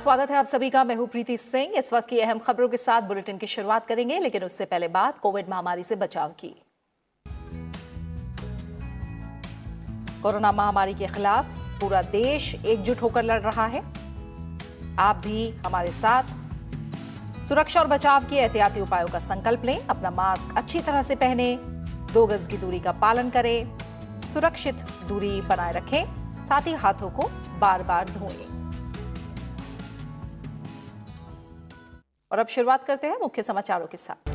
स्वागत है आप सभी का। मैं हूं प्रीति सिंह। इस वक्त की अहम खबरों के साथ बुलेटिन की शुरुआत करेंगे, लेकिन उससे पहले बात कोविड महामारी से बचाव की। कोरोना महामारी के खिलाफ पूरा देश एकजुट होकर लड़ रहा है। आप भी हमारे साथ सुरक्षा और बचाव के एहतियाती उपायों का संकल्प लें। अपना मास्क अच्छी तरह से पहने, 2 गज की दूरी का पालन करें, सुरक्षित दूरी बनाए रखें, साथ ही हाथों को बार बार धोएं। और अब शुरुआत करते हैं मुख्य समाचारों के साथ।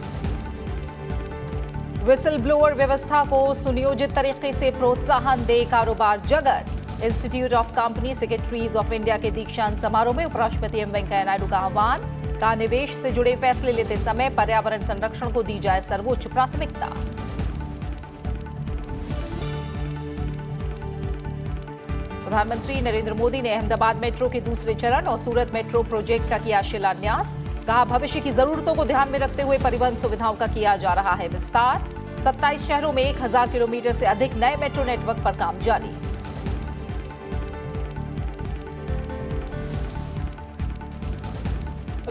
विसल ब्लोअर व्यवस्था को सुनियोजित तरीके से प्रोत्साहन दे कारोबार जगत। Institute of company secretaries of India के दीक्षांत समारोह में उपराष्ट्रपति एम वेंकैया नायडू का आह्वान। कहा, निवेश से जुड़े फैसले लेते समय पर्यावरण संरक्षण को दी जाए सर्वोच्च प्राथमिकता। प्रधानमंत्री नरेंद्र मोदी ने अहमदाबाद मेट्रो के दूसरे चरण और सूरत मेट्रो प्रोजेक्ट का किया शिलान्यास। कहा, भविष्य की जरूरतों को ध्यान में रखते हुए परिवहन सुविधाओं का किया जा रहा है विस्तार। 27 शहरों में 1000 किलोमीटर से अधिक नए मेट्रो नेटवर्क पर काम जारी।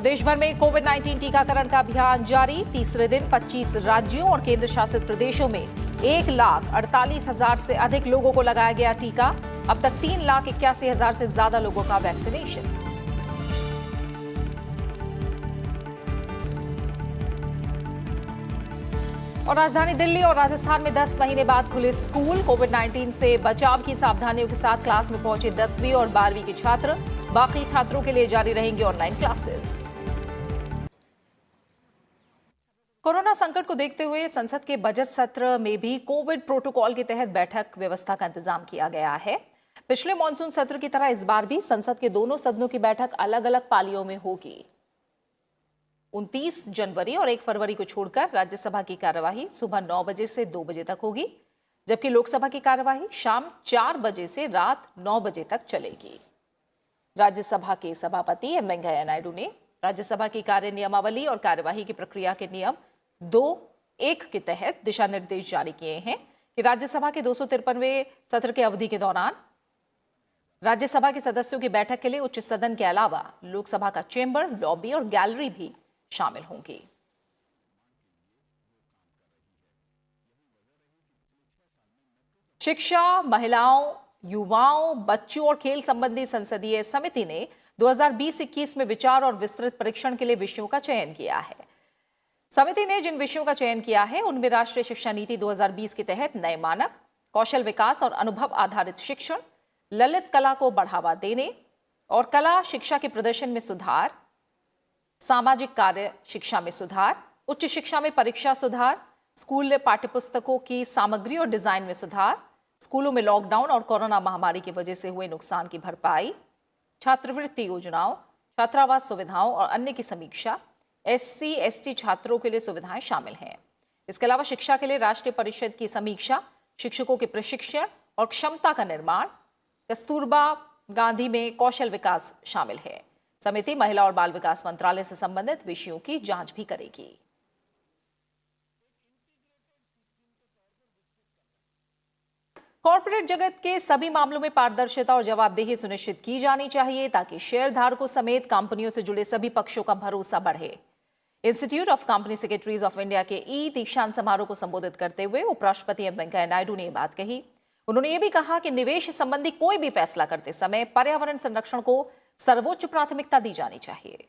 देश भर में कोविड-19 टीकाकरण का अभियान जारी। तीसरे दिन 25 राज्यों और केंद्र शासित प्रदेशों में 1,48,000 से अधिक लोगों को लगाया गया टीका। अब तक 3,81,000 से ज्यादा लोगों का वैक्सीनेशन। और राजधानी दिल्ली और राजस्थान में 10 महीने बाद खुले स्कूल। कोविड-19 से बचाव की सावधानियों के साथ क्लास में पहुंचे 10वीं और 12वीं के छात्र। बाकी छात्रों के लिए जारी रहेंगी ऑनलाइन क्लासेस। कोरोना संकट को देखते हुए संसद के बजट सत्र में भी कोविड प्रोटोकॉल के तहत बैठक व्यवस्था का इंतजाम किया गया है। पिछले मॉनसून सत्र की तरह इस बार भी संसद के दोनों सदनों की बैठक अलग अलग पालियों में होगी। 29 जनवरी और 1 फरवरी को छोड़कर राज्यसभा की कार्यवाही सुबह 9 बजे से 2 बजे तक होगी, जबकि लोकसभा की कार्यवाही शाम 4 बजे से रात 9 बजे तक चलेगी। राज्यसभा के सभापति एम वेंकैया नायडू ने राज्यसभा की कार्य नियमावली और कार्यवाही की प्रक्रिया के नियम 2(1) के तहत दिशा निर्देश जारी किए हैं कि राज्यसभा के 253वें सत्र के अवधि के दौरान राज्यसभा के सदस्यों की बैठक के लिए उच्च सदन के अलावा लोकसभा का चेंबर, लॉबी और गैलरी भी शामिल होंगी। शिक्षा, महिलाओं, युवाओं, बच्चों और खेल संबंधी संसदीय समिति ने 2020-21 में विचार और विस्तृत परीक्षण के लिए विषयों का चयन किया है। समिति ने जिन विषयों का चयन किया है उनमें राष्ट्रीय शिक्षा नीति 2020 के तहत नए मानक, कौशल विकास और अनुभव आधारित शिक्षण, ललित कला को बढ़ावा देने और कला शिक्षा के प्रदर्शन में सुधार, सामाजिक कार्य शिक्षा में सुधार, उच्च शिक्षा में परीक्षा सुधार, स्कूल पाठ्यपुस्तकों की सामग्री और डिजाइन में सुधार, स्कूलों में लॉकडाउन और कोरोना महामारी की वजह से हुए नुकसान की भरपाई, छात्रवृत्ति योजनाओं, छात्रावास सुविधाओं और अन्य की समीक्षा, SC/ST छात्रों के लिए सुविधाएं शामिल हैं। इसके अलावा शिक्षा के लिए राष्ट्रीय परिषद की समीक्षा, शिक्षकों के प्रशिक्षण और क्षमता का निर्माण, कस्तूरबा गांधी में कौशल विकास शामिल है। समिति महिला और बाल विकास मंत्रालय से संबंधित विषयों की जांच भी करेगी। कॉर्पोरेट जगत के सभी मामलों में पारदर्शिता और जवाबदेही सुनिश्चित की जानी चाहिए ताकि शेयरधारकों समेत कंपनियों से जुड़े सभी पक्षों का भरोसा बढ़े। Institute of company secretaries of India के दीक्षांत समारोह को संबोधित करते हुए उपराष्ट्रपति एम वेंकैया नायडू ने यह बात कही। उन्होंने ये भी कहा कि निवेश संबंधी कोई भी फैसला करते समय पर्यावरण संरक्षण को सर्वोच्च प्राथमिकता दी जानी चाहिए।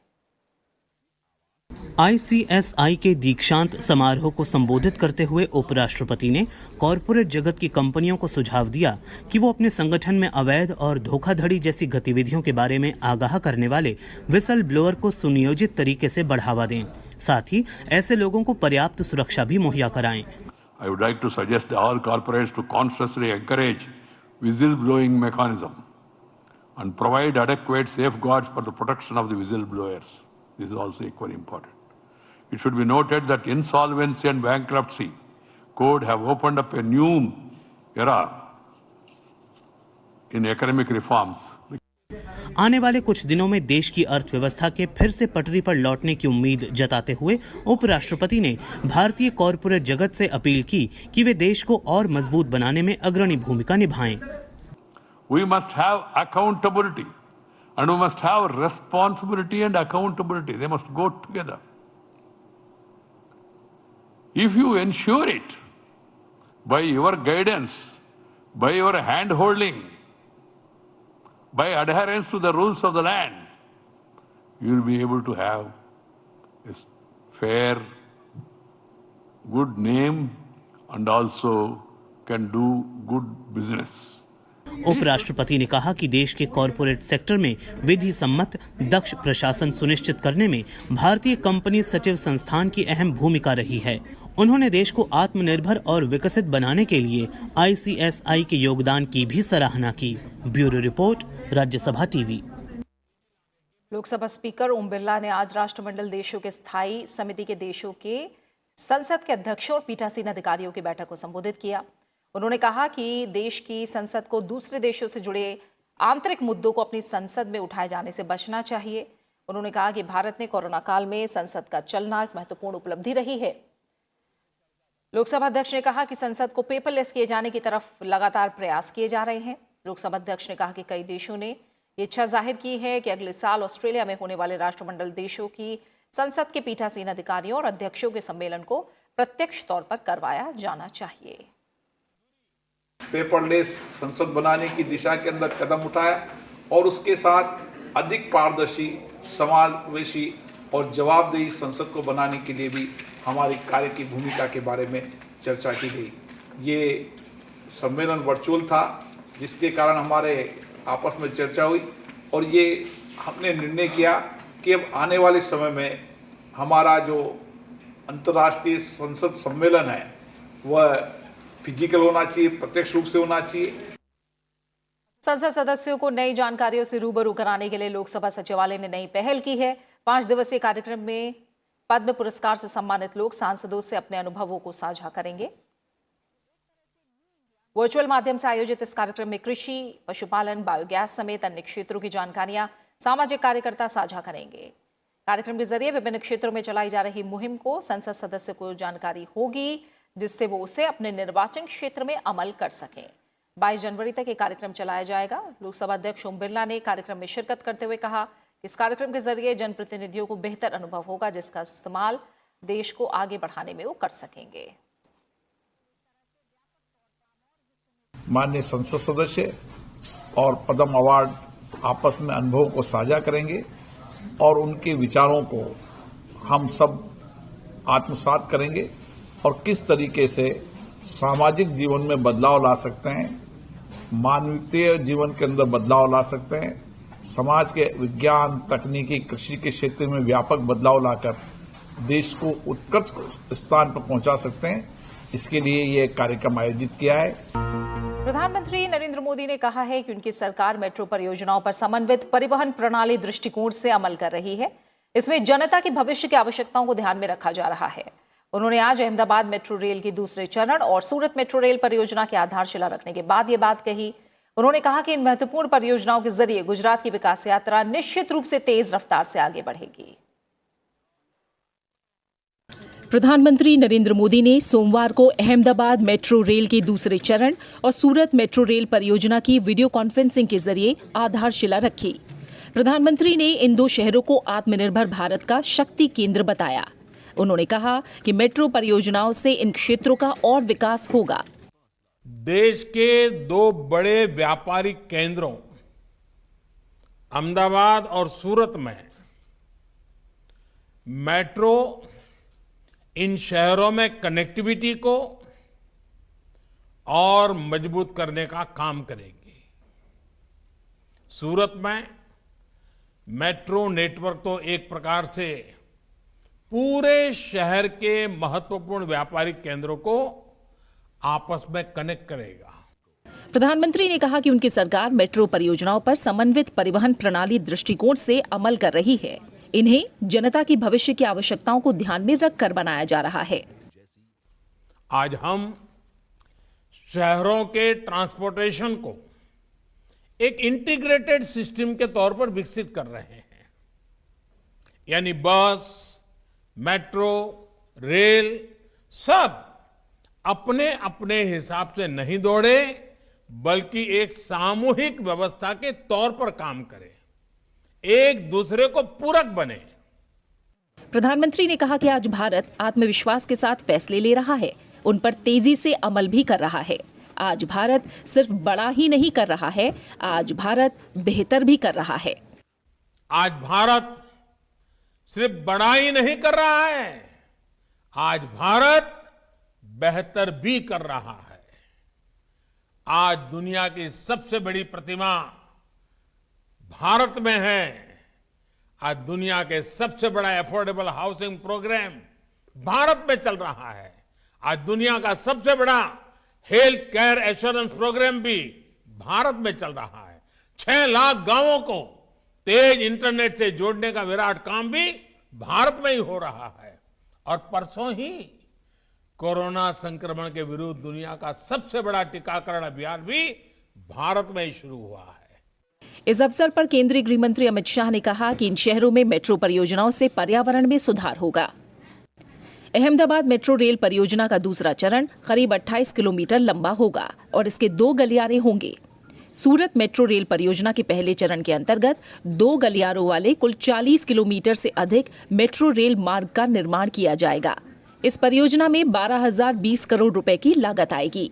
ICSI के दीक्षांत समारोह को संबोधित करते हुए उपराष्ट्रपति ने कॉरपोरेट जगत की कंपनियों को सुझाव दिया कि वो अपने संगठन में अवैध और धोखाधड़ी जैसी गतिविधियों के बारे में आगाह करने वाले विसल ब्लोअर को सुनियोजित तरीके से बढ़ावा दें, साथ ही ऐसे लोगों को पर्याप्त सुरक्षा भी मुहैया कराएं। I would like to suggest all corporates to consciously encourage whistleblowing mechanism and provide adequate safeguards for the protection of the whistleblowers. This is also equally important. It should be noted that insolvency and bankruptcy code have opened up a new era in economic reforms. आने वाले कुछ दिनों में देश की अर्थव्यवस्था के फिर से पटरी पर लौटने की उम्मीद जताते हुए उपराष्ट्रपति ने भारतीय कॉरपोरेट जगत से अपील की कि वे देश को और मजबूत बनाने में अग्रणी भूमिका निभाएं। We must have accountability And we must have responsibility and accountability. They must go together. If you ensure it by your guidance, by your hand-holding, by adherence to the rules of the land, you will be able to have a fair, good name and also can do good business. उपराष्ट्रपति ने कहा कि देश के corporate sector में विधि सम्मत दक्ष प्रशासन सुनिश्चित करने में भारतीय कंपनी सचिव संस्थान की अहम भूमिका रही है। उन्होंने देश को आत्मनिर्भर और विकसित बनाने के लिए ICSI के योगदान की भी सराहना की। Bureau report, Rajya Sabha TV. Lok Sabha speaker Om Birla ने आज राष्ट्रमंडल देशों के स्थायी समिति के देशों के संसद के अध्यक्षों और पीठासीन अधिकारियों की बैठक को संबोधित किया। उन्होंने कहा कि देश की संसद को दूसरे देशों से जुड़े आंतरिक मुद्दों को अपनी संसद में उठाए जाने से बचना चाहिए। उन्होंने कहा कि भारत ने कोरोना काल में संसद का चलना एक महत्वपूर्ण उपलब्धि रही है। लोकसभा अध्यक्ष ने कहा कि संसद को पेपरलेस किए जाने की तरफ लगातार प्रयास किए जा रहे हैं। लोकसभा अध्यक्ष ने कहा कि कई देशों ने ये इच्छा जाहिर की है कि अगले साल ऑस्ट्रेलिया में होने वाले राष्ट्रमंडल देशों की संसद के पीठासीन अधिकारियों और अध्यक्षों के सम्मेलन को प्रत्यक्ष तौर पर करवाया जाना चाहिए। पेपरलेस संसद बनाने की दिशा के अंदर कदम उठाया और उसके साथ अधिक पारदर्शी, समावेशी और जवाबदेही संसद को बनाने के लिए भी हमारी कार्य की भूमिका के बारे में चर्चा की गई। ये सम्मेलन वर्चुअल था, जिसके कारण हमारे आपस में चर्चा हुई और ये हमने निर्णय किया कि अब आने वाले समय में हमारा जो अंतर्राष्ट्रीय संसद सम्मेलन है वह फिजिकल होना चाहिए, प्रत्यक्ष रूप से होना चाहिए। संसद सदस्यों को नई जानकारियों से रूबरू कराने के लिए लोकसभा सचिवालय ने नई पहल की है। 5 दिवसीय कार्यक्रम में पद्म पुरस्कार से सम्मानित लोग सांसदों से अपने अनुभवों को साझा करेंगे। वर्चुअल माध्यम से आयोजित इस कार्यक्रम में कृषि, पशुपालन, बायोगैस समेत अन्य क्षेत्रों की जानकारियां सामाजिक कार्यकर्ता साझा करेंगे। कार्यक्रम के जरिए विभिन्न क्षेत्रों में चलाई जा रही मुहिम को संसद सदस्य को जानकारी होगी, जिससे वो उसे अपने निर्वाचन क्षेत्र में अमल कर सकें। 22 जनवरी तक ये कार्यक्रम चलाया जाएगा। लोकसभा अध्यक्ष ओम बिरला ने कार्यक्रम में शिरकत करते हुए कहा कि इस कार्यक्रम के जरिए जनप्रतिनिधियों को बेहतर अनुभव होगा, जिसका इस्तेमाल देश को आगे बढ़ाने में वो कर सकेंगे। माननीय संसद सदस्य और पद्म अवार्ड आपस में अनुभवों को साझा करेंगे और उनके विचारों को हम सब आत्मसात करेंगे और किस तरीके से सामाजिक जीवन में बदलाव ला सकते हैं, मानवीय जीवन के अंदर बदलाव ला सकते हैं, समाज के विज्ञान, तकनीकी, कृषि के क्षेत्र में व्यापक बदलाव लाकर देश को उत्कृष्ट स्थान पर पहुंचा सकते हैं। इसके लिए ये कार्यक्रम आयोजित किया है। प्रधानमंत्री नरेंद्र मोदी ने कहा है कि उनकी सरकार मेट्रो परियोजनाओं पर समन्वित परिवहन प्रणाली दृष्टिकोण से अमल कर रही है। इसमें जनता की भविष्य की आवश्यकताओं को ध्यान में रखा जा रहा है। उन्होंने आज अहमदाबाद मेट्रो रेल की दूसरे चरण और सूरत मेट्रो रेल परियोजना की आधारशिला रखने के बाद ये बात कही। उन्होंने कहा कि इन महत्वपूर्ण परियोजनाओं के जरिए गुजरात की विकास यात्रा निश्चित रूप से तेज रफ्तार से आगे बढ़ेगी। प्रधानमंत्री नरेंद्र मोदी ने सोमवार को अहमदाबाद मेट्रो रेल के दूसरे चरण और सूरत मेट्रो रेल परियोजना की वीडियो कॉन्फ्रेंसिंग के जरिए आधारशिला रखी। प्रधानमंत्री ने इन दो शहरों को आत्मनिर्भर भारत का शक्ति केंद्र बताया। उन्होंने कहा कि मेट्रो परियोजनाओं से इन क्षेत्रों का और विकास होगा। देश के 2 बड़े व्यापारिक केंद्रों अहमदाबाद और सूरत में मेट्रो इन शहरों में कनेक्टिविटी को और मजबूत करने का काम करेगी। सूरत में मेट्रो नेटवर्क तो एक प्रकार से पूरे शहर के महत्वपूर्ण व्यापारिक केंद्रों को आपस में कनेक्ट करेगा। प्रधानमंत्री ने कहा कि उनकी सरकार मेट्रो परियोजनाओं पर समन्वित परिवहन प्रणाली दृष्टिकोण से अमल कर रही है। इन्हें जनता की भविष्य की आवश्यकताओं को ध्यान में रखकर बनाया जा रहा है। आज हम शहरों के ट्रांसपोर्टेशन को एक इंटीग्रेटेड सिस्टम के तौर पर विकसित कर रहे हैं। यानी बस, मेट्रो, रेल सब अपने अपने हिसाब से नहीं दौड़े, बल्कि एक सामूहिक व्यवस्था के तौर पर काम करें। एक दूसरे को पूरक बने। प्रधानमंत्री ने कहा कि आज भारत आत्मविश्वास के साथ फैसले ले रहा है, उन पर तेजी से अमल भी कर रहा है। आज भारत सिर्फ बड़ा ही नहीं कर रहा है, आज भारत बेहतर भी कर रहा है। आज भारत सिर्फ बड़ा ही नहीं कर रहा है, आज भारत बेहतर भी कर रहा है। आज दुनिया की सबसे बड़ी प्रतिमा भारत में है। आज दुनिया के सबसे बड़ा अफोर्डेबल हाउसिंग प्रोग्राम भारत में चल रहा है। आज दुनिया का सबसे बड़ा हेल्थ केयर एश्योरेंस प्रोग्राम भी भारत में चल रहा है। 6 लाख गांवों को तेज इंटरनेट से जोड़ने का विराट काम भी भारत में ही हो रहा है। और परसों ही कोरोना संक्रमण के विरुद्ध दुनिया का सबसे बड़ा टीकाकरण अभियान भी भारत में ही शुरू हुआ है। इस अवसर पर केंद्रीय गृह मंत्री अमित शाह ने कहा कि इन शहरों में मेट्रो परियोजनाओं से पर्यावरण में सुधार होगा। अहमदाबाद मेट्रो रेल परियोजना का दूसरा चरण करीब 28 किलोमीटर लंबा होगा और इसके 2 गलियारे होंगे। सूरत मेट्रो रेल परियोजना के पहले चरण के अंतर्गत 2 गलियारों वाले कुल 40 किलोमीटर से अधिक मेट्रो रेल मार्ग का निर्माण किया जाएगा। इस परियोजना में 12,020 करोड़ रुपए की लागत आएगी।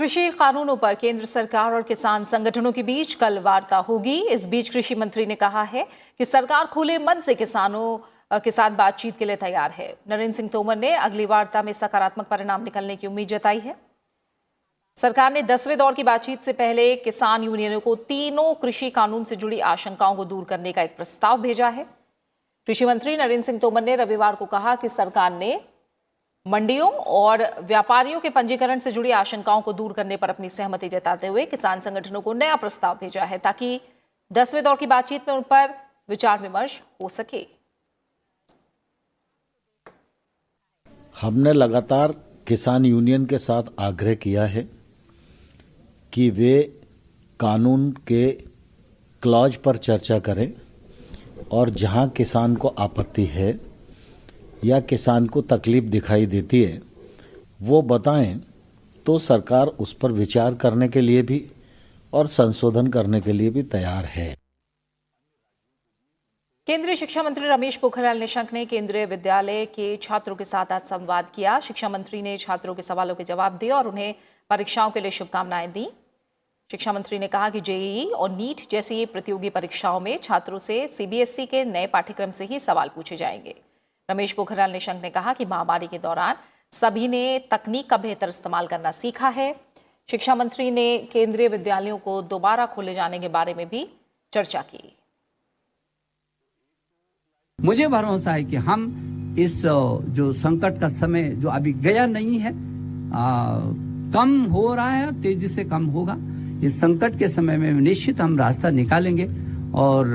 कृषि कानूनों पर केंद्र सरकार और किसान संगठनों के बीच कल वार्ता होगी। इस बीच कृषि मंत्री ने कहा है कि सरकार खुले मन से किसानों के साथ बातचीत के लिए तैयार है। नरेंद्र सिंह तोमर ने अगली वार्ता में सकारात्मक परिणाम निकलने की उम्मीद जताई है। सरकार ने 10वें दौर की बातचीत से पहले किसान यूनियनों को तीनों कृषि कानून से जुड़ी आशंकाओं को दूर करने का एक प्रस्ताव भेजा है। कृषि मंत्री नरेंद्र सिंह तोमर ने रविवार को कहा कि सरकार ने मंडियों और व्यापारियों के पंजीकरण से जुड़ी आशंकाओं को दूर करने पर अपनी सहमति जताते हुए किसान संगठनों को नया प्रस्ताव भेजा है ताकि 10वें दौर की बातचीत में उन पर विचार विमर्श हो सके। हमने लगातार किसान यूनियन के साथ आग्रह किया है कि वे कानून के क्लॉज पर चर्चा करें और जहां किसान को आपत्ति है या किसान को तकलीफ दिखाई देती है वो बताएं तो सरकार उस पर विचार करने के लिए भी और संशोधन करने के लिए भी तैयार है। केंद्रीय शिक्षा मंत्री रमेश पोखरियाल निशंक ने केंद्रीय विद्यालय के छात्रों के साथ आज संवाद किया। शिक्षा मंत्री ने छात्रों के सवालों के जवाब दिए और उन्हें परीक्षाओं के लिए शुभकामनाएं दी। शिक्षा मंत्री ने कहा कि जेईई और नीट जैसी प्रतियोगी परीक्षाओं में छात्रों से सीबीएसई के नए पाठ्यक्रम से ही सवाल पूछे जाएंगे। रमेश पोखरियाल निशंक ने कहा कि महामारी के दौरान सभी ने तकनीक का बेहतर इस्तेमाल करना सीखा है। शिक्षा मंत्री ने केंद्रीय विद्यालयों को दोबारा खोले जाने के बारे में भी चर्चा की। मुझे भरोसा है कि हम इस जो संकट का समय जो अभी गया नहीं है, कम हो रहा है, तेजी से कम होगा। इस संकट के समय में निश्चित हम रास्ता निकालेंगे और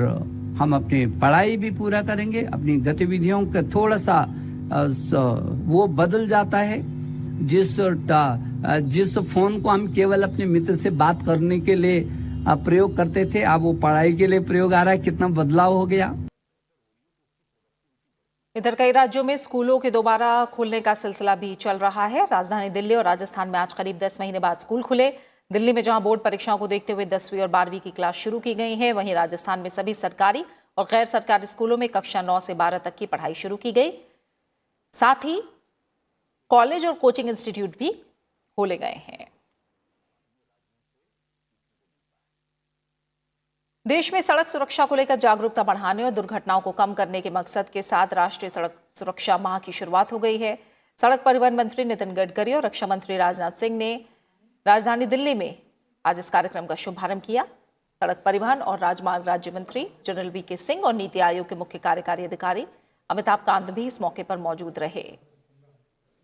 हम अपनी पढ़ाई भी पूरा करेंगे। अपनी गतिविधियों का थोड़ा सा वो बदल जाता है। जिस फोन को हम केवल अपने मित्र से बात करने के लिए प्रयोग करते थे, अब वो पढ़ाई के लिए प्रयोग आ रहा है। कितना बदलाव हो गया। इधर कई राज्यों में स्कूलों के दोबारा खुलने का सिलसिला भी चल रहा है। राजधानी दिल्ली और राजस्थान में आज करीब 10 महीने बाद स्कूल खुले। दिल्ली में जहां बोर्ड परीक्षाओं को देखते हुए 10वीं और 12वीं की क्लास शुरू की गई है, वहीं राजस्थान में सभी सरकारी और गैर सरकारी स्कूलों में कक्षा 9 से 12 तक की पढ़ाई शुरू की गई। साथ ही कॉलेज और कोचिंग इंस्टीट्यूट भी खोले गए हैं। देश में सड़क सुरक्षा को लेकर जागरूकता बढ़ाने और दुर्घटनाओं को कम करने के मकसद के साथ राष्ट्रीय सड़क सुरक्षा माह की शुरुआत हो गई है। सड़क परिवहन मंत्री नितिन गडकरी और रक्षा मंत्री राजनाथ सिंह ने राजधानी दिल्ली में आज इस कार्यक्रम का शुभारंभ किया। सड़क परिवहन और राजमार्ग राज्य मंत्री जनरल वीके सिंह और नीति आयोग के मुख्य कार्यकारी अधिकारी अमिताभ कांत भी इस मौके पर मौजूद रहे।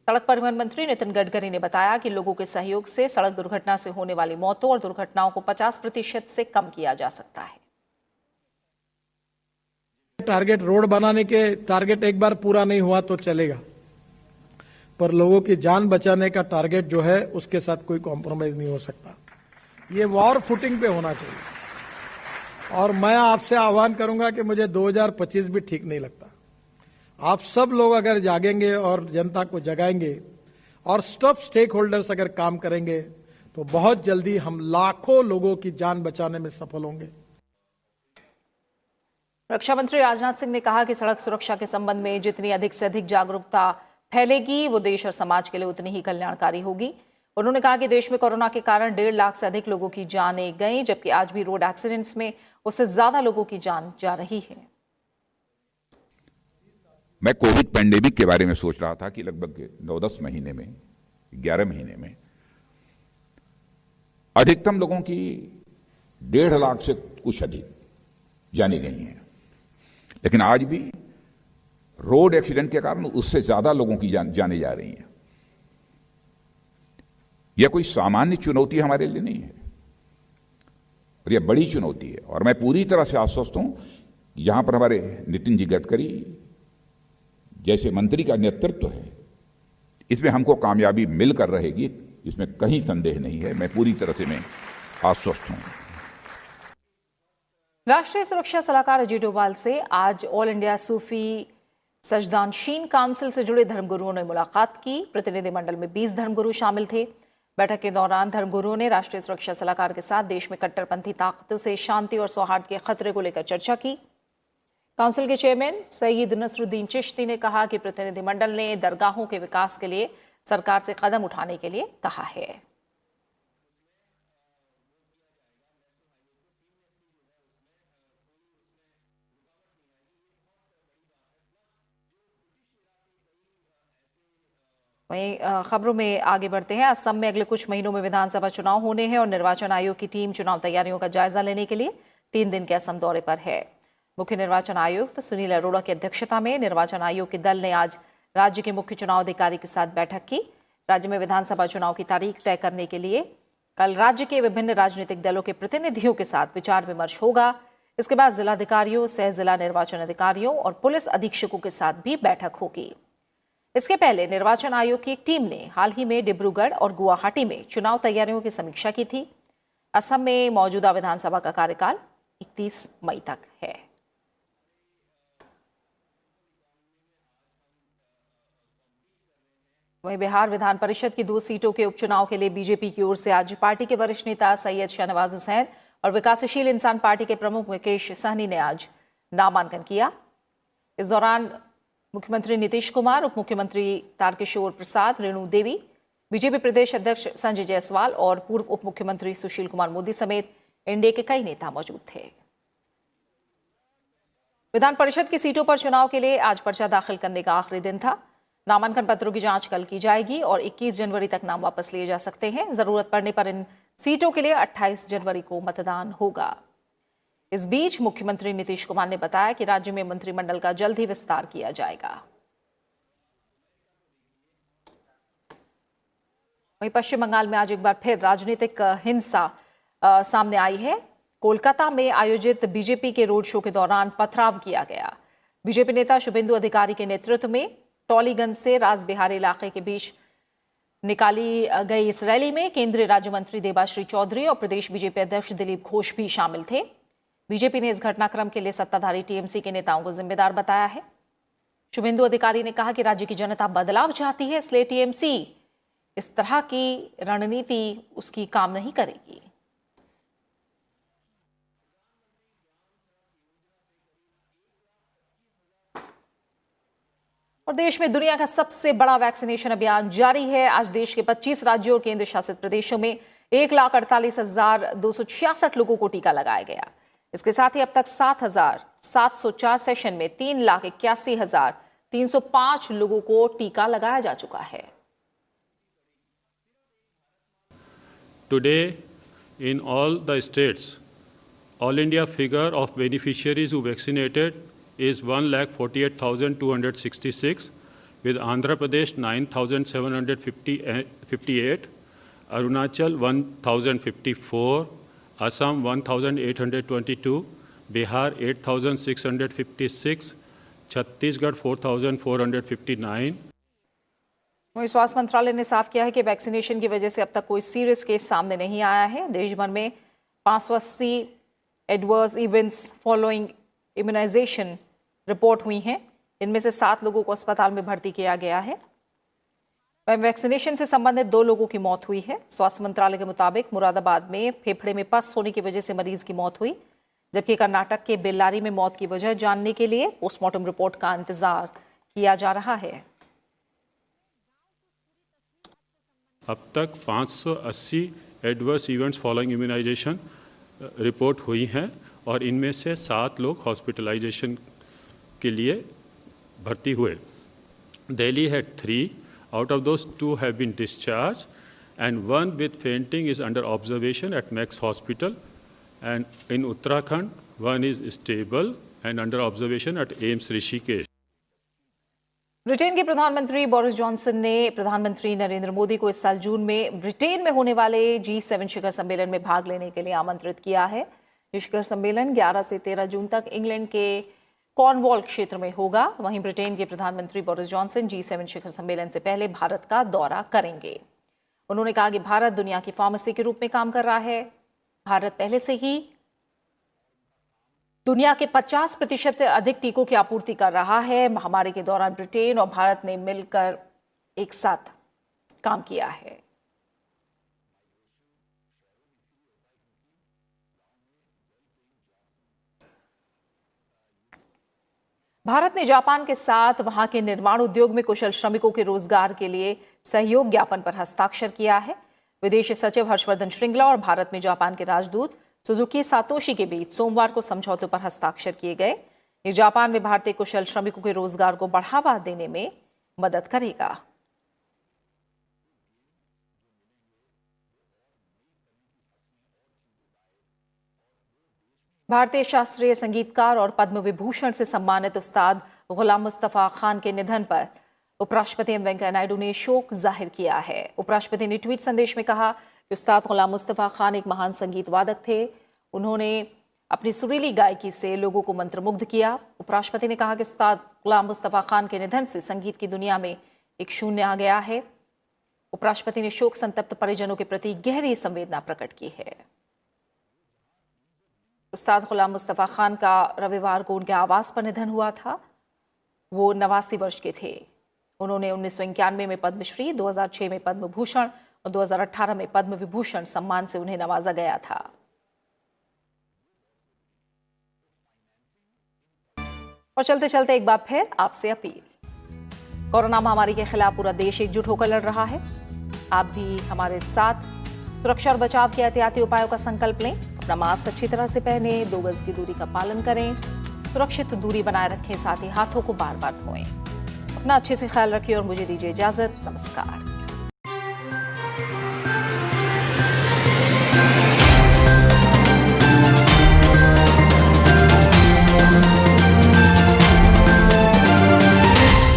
सड़क परिवहन मंत्री नितिन गडकरी ने बताया कि लोगों के सहयोग से सड़क दुर्घटना से होने वाली मौतों और दुर्घटनाओं को 50% से कम किया जा सकता है। टारगेट रोड बनाने के टारगेट एक बार पूरा नहीं हुआ तो चलेगा, पर लोगों की जान बचाने का टारगेट जो है उसके साथ कोई कॉम्प्रोमाइज नहीं हो सकता। ये वॉर फुटिंग पे होना चाहिए। और मैं आपसे आह्वान करूंगा कि मुझे 2025 भी ठीक नहीं लगता। आप सब लोग अगर जागेंगे और जनता को जगाएंगे और सब स्टेक होल्डर्स अगर काम करेंगे तो बहुत जल्दी हम लाखों लोगों की जान बचाने में सफल होंगे। रक्षा मंत्री राजनाथ सिंह ने कहा कि सड़क सुरक्षा के संबंध में जितनी अधिक से अधिक जागरूकता फैलेगी वो देश और समाज के लिए उतनी ही कल्याणकारी होगी। उन्होंने कहा कि देश में कोरोना के कारण 1.5 लाख से अधिक लोगों की जानें गई, जबकि आज भी रोड एक्सीडेंट्स में उससे ज्यादा लोगों की जान जा रही है। मैं कोविड पैंडेमिक के बारे में सोच रहा था कि लगभग 9-10 महीने में, 11 महीने में अधिकतम लोगों की 1.5 लाख से कुछ अधिक जानी गई हैं, लेकिन आज भी रोड एक्सीडेंट के कारण उससे ज्यादा लोगों की जाने जा रही हैं। यह कोई सामान्य चुनौती हमारे लिए नहीं है और यह बड़ी चुनौती है, और मैं पूरी तरह से आश्वस्त हूं। यहां पर हमारे नितिन जी गडकरी जैसे मंत्री का नेतृत्व है, इसमें हमको कामयाबी मिलकर रहेगी, इसमें कहीं संदेह नहीं है। मैं पूरी तरह से आश्वस्त हूं। राष्ट्रीय सुरक्षा सलाहकार अजीत डोभाल से आज ऑल इंडिया सूफी सजदानशीन काउंसिल से जुड़े धर्मगुरुओं ने मुलाकात की। प्रतिनिधिमंडल में 20 धर्मगुरु शामिल थे। बैठक के दौरान धर्मगुरुओं ने राष्ट्रीय सुरक्षा सलाहकार के साथ देश में कट्टरपंथी ताकतों से शांति और सौहार्द के खतरे को लेकर चर्चा की। काउंसिल के चेयरमैन सईद नसरुद्दीन चिश्ती ने कहा कि प्रतिनिधिमंडल ने दरगाहों के विकास के लिए सरकार से कदम उठाने के लिए कहा है। वहीं खबरों में आगे बढ़ते हैं। असम में अगले कुछ महीनों में विधानसभा चुनाव होने हैं और निर्वाचन आयोग की टीम चुनाव तैयारियों का जायजा लेने के लिए 3 दिन के असम दौरे पर है। मुख्य निर्वाचन आयुक्त सुनील अरोड़ा की अध्यक्षता में निर्वाचन आयोग के दल ने आज राज्य के मुख्य चुनाव अधिकारी के साथ बैठक की। राज्य में विधानसभा चुनाव की तारीख तय करने के लिए कल राज्य के विभिन्न राजनीतिक दलों के प्रतिनिधियों के साथ विचार विमर्श होगा। इसके बाद जिलाधिकारियों, सह जिला निर्वाचन अधिकारियों और पुलिस अधीक्षकों के साथ भी बैठक होगी। इसके पहले निर्वाचन आयोग की एक टीम ने हाल ही में डिब्रूगढ़ और गुवाहाटी में चुनाव तैयारियों की समीक्षा की थी। असम में मौजूदा विधानसभा का कार्यकाल 31 मई तक है। वहीं बिहार विधान परिषद की 2 सीटों के उपचुनाव के लिए बीजेपी की ओर से आज पार्टी के वरिष्ठ नेता सैयद शाहनवाज हुसैन और विकासशील इंसान पार्टी के प्रमुख मुकेश सहनी ने आज नामांकन किया। इस दौरान मुख्यमंत्री नीतीश कुमार, उप मुख्यमंत्री तारकिशोर प्रसाद, रेणु देवी, बीजेपी प्रदेश अध्यक्ष संजय जायसवाल और पूर्व उप मुख्यमंत्री सुशील कुमार मोदी समेत एनडीए के कई नेता मौजूद थे। विधान परिषद की सीटों पर चुनाव के लिए आज पर्चा दाखिल करने का आखिरी दिन था। नामांकन पत्रों की जांच कल की जाएगी और 21 जनवरी तक नाम वापस लिए जा सकते हैं। जरूरत पड़ने पर इन सीटों के लिए 28 जनवरी को मतदान होगा। इस बीच मुख्यमंत्री नीतीश कुमार ने बताया कि राज्य में मंत्रिमंडल का जल्द ही विस्तार किया जाएगा। वहीं पश्चिम बंगाल में आज एक बार फिर राजनीतिक हिंसा सामने आई है। कोलकाता में आयोजित बीजेपी के रोड शो के दौरान पथराव किया गया। बीजेपी नेता शुभेंदु अधिकारी के नेतृत्व में टॉलीगंज से राजबिहारी इलाके के बीच निकाली गई इस रैली में केंद्रीय राज्य मंत्री देबाश्री चौधरी और प्रदेश बीजेपी अध्यक्ष दिलीप घोष भी शामिल थे। बीजेपी ने इस घटनाक्रम के लिए सत्ताधारी टीएमसी के नेताओं को जिम्मेदार बताया है। शुभेंदु अधिकारी ने कहा कि राज्य की जनता बदलाव चाहती है, इसलिए टीएमसी इस तरह की रणनीति उसकी काम नहीं करेगी। और देश में दुनिया का सबसे बड़ा वैक्सीनेशन अभियान जारी है। आज देश के 25 राज्यों और केंद्र शासित प्रदेशों में 1,48,266 लोगों को टीका लगाया गया। इसके साथ ही अब तक 7,704 सेशन में 3,81,305 लोगों को टीका लगाया जा चुका है। Today, in all the states, all India figure of beneficiaries who vaccinated is 1,48,266, with Andhra Pradesh 9,758, Arunachal 1,054, Assam 1,822, Bihar 8,656, Chhattisgarh 4,459. वहीं स्वास्थ्य मंत्रालय ने साफ किया है कि वैक्सीनेशन की वजह से अब तक कोई सीरियस केस सामने नहीं आया है। देश भर में 580 adverse events following immunisation report हुई हैं। इनमें से 7 लोगों को अस्पताल में भर्ती किया गया है। वैक्सीनेशन से संबंधित 2 लोगों की मौत हुई है। स्वास्थ्य मंत्रालय के मुताबिक मुरादाबाद में फेफड़े में पस होने की वजह से मरीज की मौत हुई, जबकि कर्नाटक के बेल्लारी में मौत की वजह जानने के लिए पोस्टमार्टम रिपोर्ट का इंतजार किया जा रहा है। अब तक 580 adverse events following immunisation report हुई हैं और इनमें से 7 लोग हॉस्पिटलाइजेशन के लिए भर्ती हुए। Delhi had 3, out of those 2 have been discharged and 1 with fainting is under observation at Max Hospital, and in Uttarakhand 1 is stable and under observation at AIIMS Rishikesh. Britain के प्रधानमंत्री बोरिस जॉनसन ने प्रधानमंत्री नरेंद्र मोदी को इस साल जून में ब्रिटेन में होने वाले G7 शिखर सम्मेलन में भाग लेने के लिए आमंत्रित किया है। ये शिखर सम्मेलन 11 से 13 जून तक इंग्लैंड के कॉर्नवॉल क्षेत्र में होगा। वहीं ब्रिटेन के प्रधानमंत्री बोरिस जॉनसन G7 शिखर सम्मेलन से पहले भारत का दौरा करेंगे। उन्होंने कहा कि भारत दुनिया की फार्मेसी के रूप में काम कर रहा है। भारत पहले से ही दुनिया के 50% अधिक टीकों की आपूर्ति कर रहा है। महामारी के दौरान ब्रिटेन और भारत ने मिलकर एक साथ काम किया है। भारत ने जापान के साथ वहां के निर्माण उद्योग में कुशल श्रमिकों के रोजगार के लिए सहयोग ज्ञापन पर हस्ताक्षर किया है। विदेश सचिव हर्षवर्धन श्रृंगला और भारत में जापान के राजदूत सुजुकी सातोशी के बीच सोमवार को समझौतों पर हस्ताक्षर किए गए। ये जापान में भारतीय कुशल श्रमिकों के रोजगार को बढ़ावा देने में मदद करेगा। भारतीय शास्त्रीय संगीतकार और पद्म विभूषण से सम्मानित उस्ताद गुलाम मुस्तफा खान के निधन पर उपराष्ट्रपति एम वेंकैया नायडू ने शोक जाहिर किया है। उपराष्ट्रपति ने ट्वीट संदेश में कहा कि उस्ताद गुलाम मुस्तफा खान एक महान संगीत वादक थे। उन्होंने अपनी सुरीली गायकी से लोगों को मंत्रमुग्ध किया। उपराष्ट्रपति ने कहा कि उस्ताद गुलाम मुस्तफा खान के निधन से संगीत की दुनिया में एक शून्य आ गया है। उपराष्ट्रपति ने शोक संतप्त परिजनों के प्रति गहरी संवेदना प्रकट की है। उस्ताद गुलाम मुस्तफा खान का रविवार को उनके आवास पर निधन हुआ था। वो 89 वर्ष के थे। उन्होंने 1991 में पद्मश्री, 2006 में पद्म भूषण और 2018 में पद्म विभूषण सम्मान से उन्हें नवाजा गया था। और चलते चलते एक बार फिर आपसे अपील, कोरोना महामारी के खिलाफ पूरा देश एकजुट होकर लड़ रहा है। आप भी हमारे साथ सुरक्षा और बचाव के एहतियाती उपायों का संकल्प लें। अपना मास्क अच्छी तरह से पहने, 2 गज की दूरी का पालन करें, सुरक्षित दूरी बनाए रखें, साथ ही हाथों को बार बार धोएं। अपना अच्छे से ख्याल रखिए और मुझे दीजिए इजाजत। नमस्कार।